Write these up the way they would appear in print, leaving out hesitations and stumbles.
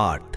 8,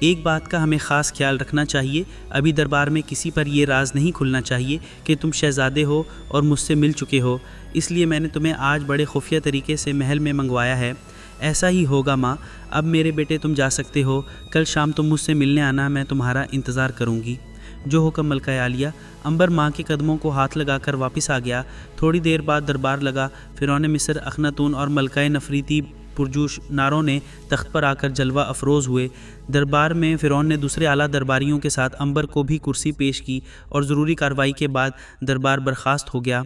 ایک بات کا ہمیں خاص خیال رکھنا چاہیے، ابھی دربار میں کسی پر یہ راز نہیں کھلنا چاہیے کہ تم شہزادے ہو اور مجھ سے مل چکے ہو، اس لیے میں نے تمہیں آج بڑے خفیہ طریقے سے محل میں منگوایا ہے۔ ایسا ہی ہوگا ماں، اب میرے بیٹے تم جا سکتے ہو، کل شام تم مجھ سے ملنے آنا، میں تمہارا انتظار کروں گی۔ جو حکم ملکہ عالیہ۔ امبر ماں کے قدموں کو ہاتھ لگا کر واپس آ گیا۔ تھوڑی دیر بعد دربار لگا۔ فرعون مصر، اخناتون اور ملکہ نفریتی پرجوش ناروں نے تخت پر آ کر جلوہ افروز ہوئے۔ دربار میں فرعون نے دوسرے اعلیٰ درباریوں کے ساتھ امبر کو بھی کرسی پیش کی اور ضروری کارروائی کے بعد دربار برخاست ہو گیا۔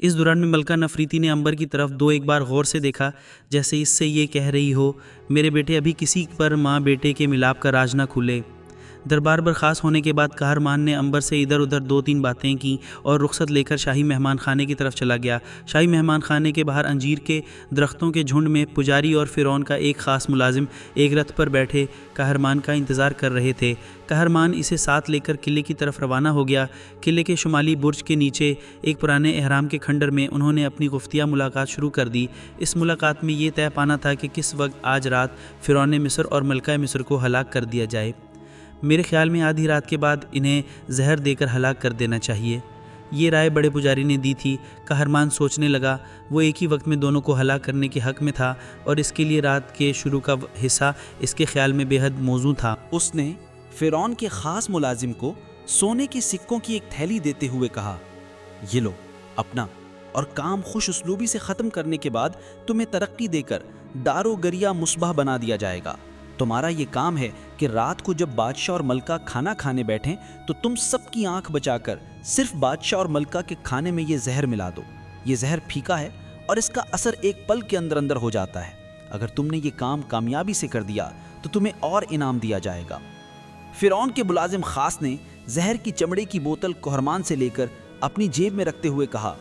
اس دوران میں ملکہ نفریتی نے امبر کی طرف ایک بار غور سے دیکھا، جیسے اس سے یہ کہہ رہی ہو، میرے بیٹے ابھی کسی پر ماں بیٹے کے ملاپ کا راز نہ کھلے۔ دربار برخاست ہونے کے بعد قہرمان نے امبر سے ادھر ادھر 2-3 باتیں کیں اور رخصت لے کر شاہی مہمان خانے کی طرف چلا گیا۔ شاہی مہمان خانے کے باہر انجیر کے درختوں کے جھنڈ میں پجاری اور فرعون کا ایک خاص ملازم ایک رتھ پر بیٹھے قہرمان کا انتظار کر رہے تھے۔ قہرمان اسے ساتھ لے کر قلعے کی طرف روانہ ہو گیا۔ قلعے کے شمالی برج کے نیچے ایک پرانے احرام کے کھنڈر میں انہوں نے اپنی خفیہ ملاقات شروع کر دی۔ اس ملاقات میں یہ طے پانا تھا کہ کس وقت آج رات فرعون مصر اور ملکہ مصر کو ہلاک کر دیا جائے۔ میرے خیال میں آدھی رات کے بعد انہیں زہر دے کر ہلاک کر دینا چاہیے۔ یہ رائے بڑے پجاری نے دی تھی۔ قہرمان سوچنے لگا، وہ ایک ہی وقت میں دونوں کو ہلاک کرنے کے حق میں تھا اور اس کے لیے رات کے شروع کا حصہ اس کے خیال میں بے حد موزوں تھا۔ اس نے فرعون کے خاص ملازم کو سونے کے سکوں کی ایک تھیلی دیتے ہوئے کہا، یہ لو اپنا، اور کام خوش اسلوبی سے ختم کرنے کے بعد تمہیں ترقی دے کر دارو گریا مصباح بنا دیا جائے گا۔ تمہارا یہ کام ہے کہ رات کو جب بادشاہ اور ملکہ کھانا کھانے بیٹھیں تو تم سب کی آنکھ بچا کر صرف بادشاہ اور ملکہ کے کھانے میں یہ زہر ملا دو۔ یہ زہر پھیکا ہے اور اس کا اثر ایک پل کے اندر اندر ہو جاتا ہے۔ اگر تم نے یہ کام کامیابی سے کر دیا تو تمہیں اور انعام دیا جائے گا۔ فرعون کے ملازم خاص نے زہر کی چمڑے کی بوتل قہرمان سے لے کر اپنی جیب میں رکھتے ہوئے کہا،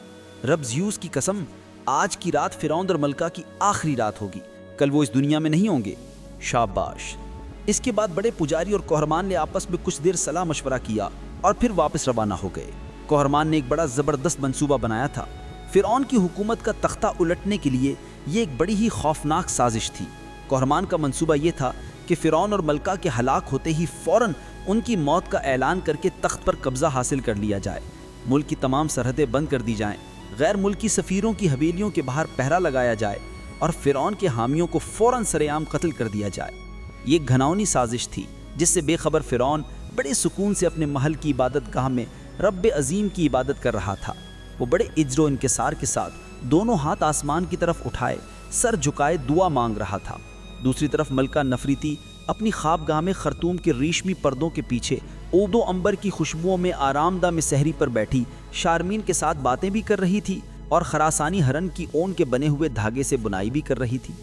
رب زیوس کی قسم، آج کی رات فرعون اور ملکہ کی آخری رات ہوگی، کل وہ اس دنیا میں نہیں ہوں گے۔ شاباش۔ اس کے بعد بڑے پجاری اور قہرمان نے آپس میں کچھ دیر صلاح مشورہ کیا اور پھر واپس روانہ ہو گئے۔ قہرمان نے ایک بڑا زبردست منصوبہ بنایا تھا۔ فرعون کی حکومت کا تختہ الٹنے کے لیے یہ ایک بڑی ہی خوفناک سازش تھی۔ قہرمان کا منصوبہ یہ تھا کہ فرعون اور ملکہ کے ہلاک ہوتے ہی فوراً ان کی موت کا اعلان کر کے تخت پر قبضہ حاصل کر لیا جائے، ملک کی تمام سرحدیں بند کر دی جائیں، غیر ملکی سفیروں کی حویلیوں کے باہر پہرا لگایا جائے اور فرعون کے حامیوں کو فوراً سرے عام قتل کر دیا جائے۔ یہ گھناؤنی سازش تھی جس سے بے خبر فرعون بڑے سکون سے اپنے محل کی عبادت گاہ میں رب عظیم کی عبادت کر رہا تھا۔ وہ بڑے اجر و انکسار کے ساتھ دونوں ہاتھ آسمان کی طرف اٹھائے سر جھکائے دعا مانگ رہا تھا۔ دوسری طرف ملکہ نفریتی اپنی خواب گاہ میں خرطوم کے ریشمی پردوں کے پیچھے عود و عنبر کی خوشبوؤں میں آرام دہ میں سحری پر بیٹھی شارمین کے ساتھ باتیں بھی کر رہی تھی اور خراسانی ہرن کی اون کے بنے ہوئے دھاگے سے بنائی بھی کر رہی تھی۔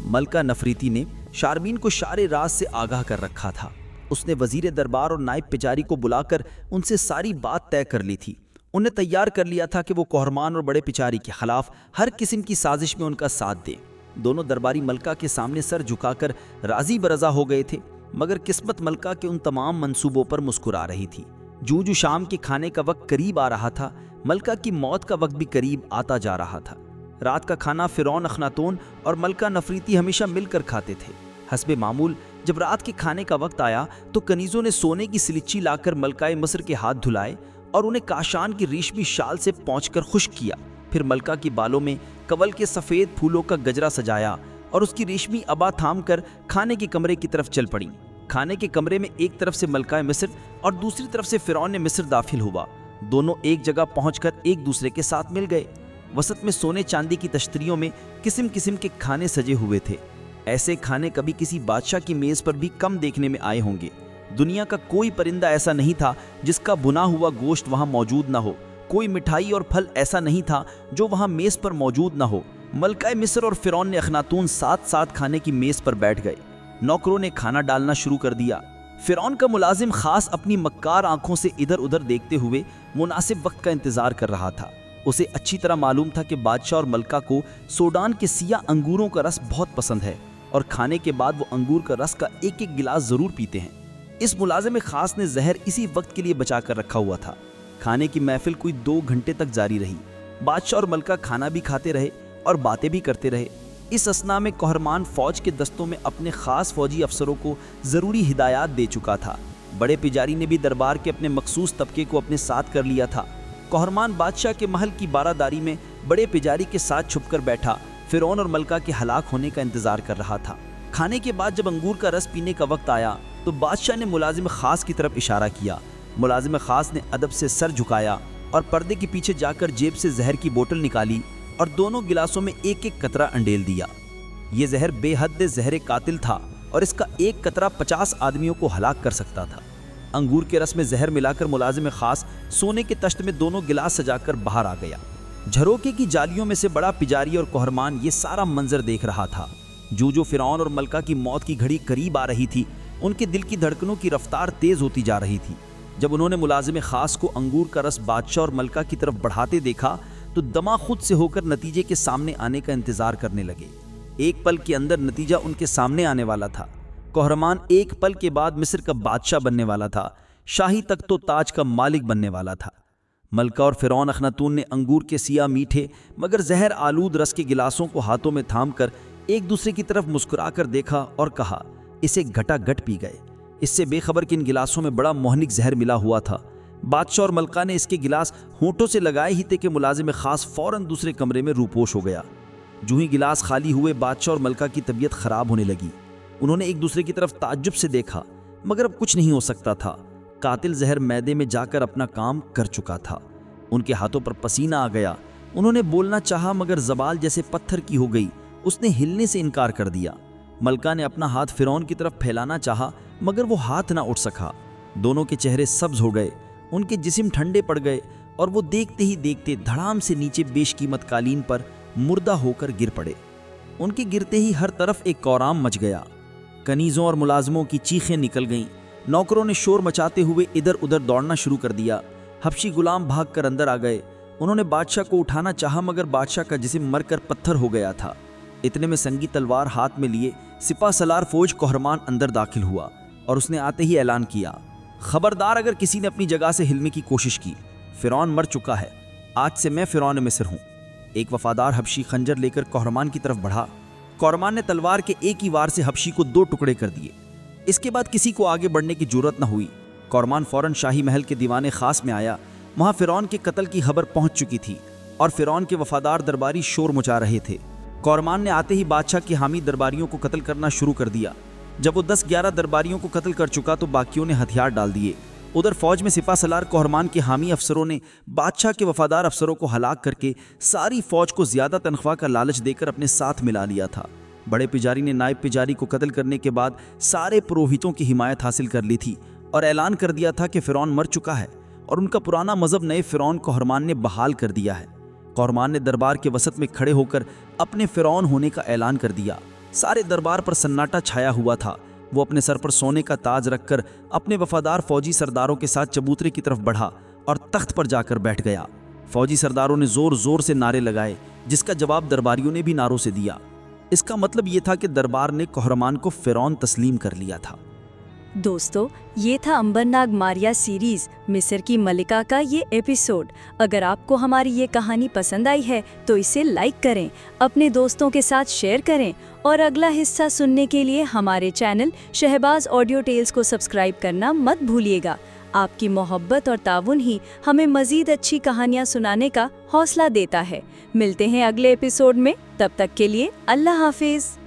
ملکہ نفریتی نے شارمین کو شار راز سے آگاہ کر رکھا تھا۔ اس نے وزیر دربار اور نائب پجاری کو بلا کر ان سے ساری بات طے کر لی تھی۔ انہیں تیار کر لیا تھا کہ وہ قہرمان اور بڑے پچاری کے خلاف ہر قسم کی سازش میں ان کا ساتھ دیں۔ دونوں درباری ملکہ کے سامنے سر جھکا کر راضی برضا ہو گئے تھے، مگر قسمت ملکہ کے ان تمام منصوبوں پر مسکرا رہی تھی۔ جو شام کے کھانے کا وقت قریب آ رہا تھا، ملکہ کی موت کا وقت بھی قریب آتا جا رہا تھا۔ رات کا کھانا فرعون، اخناتون اور ملکہ نفریتی ہمیشہ مل کر کھاتے تھے۔ حسب معمول جب رات کے کھانے کا وقت آیا تو کنیزوں نے سونے کی سلچی لا کر ملکہ مصر کے ہاتھ دھلائے اور انہیں کاشان کی ریشمی شال سے پونچھ کر خشک کیا۔ پھر ملکہ کی بالوں میں کنول کے سفید پھولوں کا گجرا سجایا اور اس کی ریشمی عبا تھام کر کھانے کے کمرے کی طرف چل پڑیں۔ کھانے کے کمرے میں ایک طرف سے ملکہ مصر اور دوسری طرف سے فرعون مصر داخل ہوا۔ دونوں ایک جگہ پہنچ کر ایک دوسرے کے ساتھ مل گئے۔ وسط میں سونے چاندی کی تشتریوں میں قسم قسم کے کھانے سجے ہوئے تھے۔ ایسے کھانے کبھی کسی بادشاہ کی میز پر بھی کم دیکھنے میں آئے ہوں گے۔ دنیا کا کوئی پرندہ ایسا نہیں تھا جس کا بنا ہوا گوشت وہاں موجود نہ ہو، کوئی مٹھائی اور پھل ایسا نہیں تھا جو وہاں میز پر موجود نہ ہو۔ ملکہ مصر اور فرعون نے اخناتون ساتھ ساتھ کھانے کی میز پر بیٹھ گئے۔ نوکروں نے کھانا ڈالنا شروع کر دیا۔ فرعون کا ملازم خاص اپنی مکار آنکھوں سے ادھر ادھر دیکھتے ہوئے مناسب وقت کا انتظار کر رہا تھا۔ اسے اچھی طرح معلوم تھا کہ بادشاہ اور ملکہ کو سوڈان کے سیاہ انگوروں کا رس بہت پسند ہے اور کھانے کے بعد وہ انگور کا رس کا ایک ایک گلاس ضرور پیتے ہیں۔ اس ملازم خاص نے زہر اسی وقت کے لیے بچا کر رکھا ہوا تھا۔ کھانے کی محفل کوئی 2 گھنٹے تک جاری رہی۔ بادشاہ اور ملکہ کھانا بھی کھاتے رہے اور باتیں بھی کرتے رہے۔ اس اسنا میں قہرمان فوج کے دستوں میں اپنے خاص فوجی افسروں کو ضروری ہدایات دے چکا تھا۔ بڑے پجاری نے بھی دربار کے اپنے مخصوص طبقے کو اپنے ساتھ کر لیا تھا۔ قہرمان بادشاہ کے محل کی باراداری میں بڑے پجاری کے ساتھ چھپ کر بیٹھا فرعون اور ملکہ کے ہلاک ہونے کا انتظار کر رہا تھا۔ کھانے کے بعد جب انگور کا رس پینے کا وقت آیا تو بادشاہ نے ملازم خاص کی طرف اشارہ کیا۔ ملازم خاص نے ادب سے سر جھکایا اور پردے کے پیچھے جا کر جیب سے زہر کی بوتل نکالی اور دونوں گلاسوں میں ایک ایک قطرہ انڈیل دیا۔ یہ زہر بے حد زہر قاتل تھا اور اس کا ایک قطرہ 50 آدمیوں کو ہلاک کر سکتا تھا۔ انگور کے رس میں زہر ملا کر ملازم خاص سونے کے تشت میں دونوں گلاس سجا کر باہر آ گیا۔ جھروکے کی جالیوں میں سے بڑا پجاری اور قہرمان یہ سارا منظر دیکھ رہا تھا۔ جو فرعون اور ملکہ کی موت کی گھڑی قریب آ رہی تھی، ان کے دل کی دھڑکنوں کی رفتار تیز ہوتی جا رہی تھی۔ جب انہوں نے ملازم خاص کو انگور کا رس بادشاہ اور ملکہ کی طرف بڑھاتے دیکھا تو دماغ خود سے ہو کر نتیجے کے سامنے آنے کا انتظار کرنے لگے۔ ایک پل کے اندر نتیجہ ان کے سامنے آنے والا تھا۔ قہرمان ایک پل کے بعد مصر کا بادشاہ بننے والا تھا، شاہی تخت و تاج کا مالک بننے والا تھا۔ ملکہ اور فرعون اخناتون نے انگور کے سیاہ میٹھے مگر زہر آلود رس کے گلاسوں کو ہاتھوں میں تھام کر ایک دوسرے کی طرف مسکرا کر دیکھا اور کہا، اسے گھٹا گھٹ پی گئے، اس سے بے خبر کہ ان گلاسوں میں بڑا مہلک زہر ملا ہوا تھا۔ بادشاہ اور ملکہ نے اس کے گلاس ہونٹوں سے لگائے ہی تھے کہ ملازم خاص فوراً دوسرے کمرے میں روپوش ہو گیا۔ جو ہی گلاس خالی ہوئے بادشاہ اور ملکہ کی طبیعت خراب ہونے لگی۔ انہوں نے ایک دوسرے کی طرف تعجب سے دیکھا مگر اب کچھ نہیں ہو سکتا تھا۔ قاتل زہر معدے میں جا کر اپنا کام کر چکا تھا۔ ان کے ہاتھوں پر پسینہ آ گیا۔ انہوں نے بولنا چاہا مگر زبان جیسے پتھر کی ہو گئی، اس نے ہلنے سے انکار کر دیا۔ ملکہ نے اپنا ہاتھ فرعون کی طرف پھیلانا چاہا مگر وہ ہاتھ نہ اٹھ سکا۔ دونوں کے چہرے سبز ہو گئے، ان کے جسم ٹھنڈے پڑ گئے اور وہ دیکھتے ہی دیکھتے دھڑام سے نیچے بیش قیمت قالین پر مردہ ہو کر گر پڑے۔ ان کے گرتے ہی ہر طرف ایک کورام مچ گیا۔ کنیزوں اور ملازموں کی چیخیں نکل گئیں۔ نوکروں نے شور مچاتے ہوئے ادھر ادھر دوڑنا شروع کر دیا۔ حبشی غلام بھاگ کر اندر آ گئے۔ انہوں نے بادشاہ کو اٹھانا چاہا مگر بادشاہ کا جسم مر کر پتھر ہو گیا تھا۔ اتنے میں سنگی تلوار ہاتھ میں لیے سپہ سالار فوج قہرمان اندر داخل ہوا اور اس نے آتے ہی اعلان کیا، خبردار اگر کسی نے اپنی جگہ سے ہلنے کی کوشش کی، فرعون مر چکا ہے، آج سے میں فرعون مصر ہوں۔ ایک وفادار حبشی خنجر لے کر قہرمان کی طرف بڑھا۔ قہرمان نے تلوار کے ایک ہی وار سے حبشی کو 2 ٹکڑے کر دیے۔ اس کے بعد کسی کو آگے بڑھنے کی جرأت نہ ہوئی۔ قہرمان فوراً شاہی محل کے دیوان خاص میں آیا۔ وہاں فرعون کے قتل کی خبر پہنچ چکی تھی اور فرعون کے وفادار درباری شور مچا رہے تھے۔ قہرمان نے آتے ہی بادشاہ کے حامی درباریوں کو قتل کرنا شروع کر دیا۔ جب وہ 10-11 درباریوں کو قتل کر چکا تو باقیوں نے ہتھیار ڈال دیے۔ ادھر فوج میں سپہ سالار قہرمان کے حامی افسروں نے بادشاہ کے وفادار افسروں کو ہلاک کر کے ساری فوج کو زیادہ تنخواہ کا لالچ دے کر اپنے ساتھ ملا لیا تھا۔ بڑے پجاری نے نائب پجاری کو قتل کرنے کے بعد سارے پروہتوں کی حمایت حاصل کر لی تھی اور اعلان کر دیا تھا کہ فرعون مر چکا ہے اور ان کا پرانا مذہب نئے فرعون قہرمان نے بحال کر دیا ہے۔ قہرمان نے دربار کے وسط میں کھڑے ہو کر اپنے فرعون ہونے کا اعلان کر دیا۔ سارے دربار پر سناٹا چھایا ہوا تھا۔ وہ اپنے سر پر سونے کا تاج رکھ کر اپنے وفادار فوجی سرداروں کے ساتھ چبوترے کی طرف بڑھا اور تخت پر جا کر بیٹھ گیا۔ فوجی سرداروں نے زور زور سے نعرے لگائے جس کا جواب درباریوں نے بھی نعروں سے دیا۔ اس کا مطلب یہ تھا کہ دربار نے قہرمان کو فرعون تسلیم کر لیا تھا۔ دوستو، یہ تھا انبرناگ ماریا سیریز مصر کی ملکہ کا یہ ایپیسوڈ۔ اگر آپ کو ہماری یہ کہانی پسند آئی ہے تو اسے لائک کریں، اپنے دوستوں کے ساتھ شیئر کریں اور اگلا حصہ سننے کے لیے ہمارے چینل شہباز آڈیو ٹیلز کو سبسکرائب کرنا مت بھولیے گا۔ آپ کی محبت اور تعاون ہی ہمیں مزید اچھی کہانیاں سنانے کا حوصلہ دیتا ہے۔ ملتے ہیں اگلے ایپیسوڈ میں، تب تک کے لیے اللہ حافظ۔